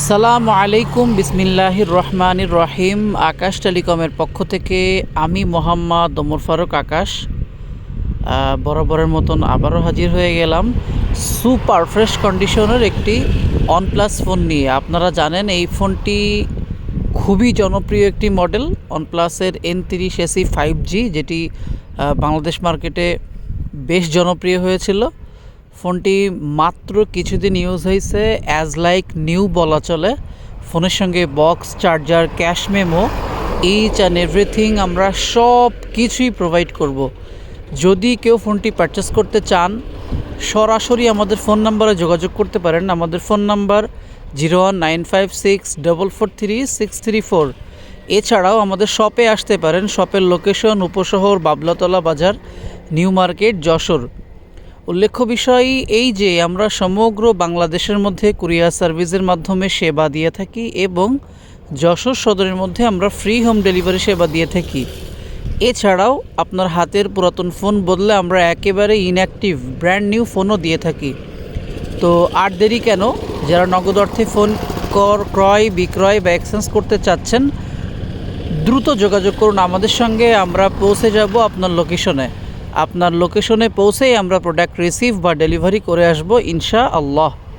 সালামু আলাইকুম, বিসমিল্লাহির রহমানির রহিম। আকাশ টেলিকমের পক্ষ থেকে আমি মোহাম্মদ ওমর ফারুক আকাশ বরাবরের মতন আবারও হাজির হয়ে গেলাম সুপার ফ্রেশ কন্ডিশনের একটি OnePlus ফোন নিয়ে। আপনারা জানেন এই ফোনটি খুবই জনপ্রিয় একটি মডেল, OnePlus-এর N30 5G, যেটি বাংলাদেশ মার্কেটে বেশ জনপ্রিয় হয়েছিল। ফোনটি মাত্র কিছুদিন ইউজ হয়েছে, অ্যাজ লাইক নিউ বলা চলে। ফোনের সঙ্গে box, charger, cash memo, each and everything আমরা সব কিছুই প্রোভাইড করব। যদি কেউ ফোনটি পারচেস করতে চান, সরাসরি আমাদের ফোন নাম্বারে যোগাযোগ করতে পারেন। আমাদের ফোন নাম্বার 01956443634। এছাড়াও আমাদের শপে আসতে পারেন। শপের লোকেশন উপশহর বাবলাতলা বাজার, নিউ মার্কেট, যশোর। উল্লেখ্য বিষয় এই যে আমরা সমগ্র বাংলাদেশের মধ্যে কুরিয়ার সার্ভিসের মাধ্যমে সেবা দিয়ে থাকি এবং যশোর সদরের মধ্যে আমরা ফ্রি হোম ডেলিভারি সেবা দিয়ে থাকি। এছাড়াও আপনার হাতের পুরাতন ফোন বদলে আমরা একেবারে ইনঅ্যাক্টিভ ব্র্যান্ড নিউ ফোনও দিয়ে থাকি। তো আর দেরি কেন? যারা নগদ অর্থে ফোন ক্রয়, বিক্রয় বা এক্সচেঞ্জ করতে চাচ্ছেন, দ্রুত যোগাযোগ করুন আমাদের সঙ্গে। আমরা পৌঁছে যাব আপনার লোকেশনে। আপনার লোকেশনে পৌঁছেই আমরা প্রোডাক্ট রিসিভ বা ডেলিভারি করে আসব ইনশাআল্লাহ।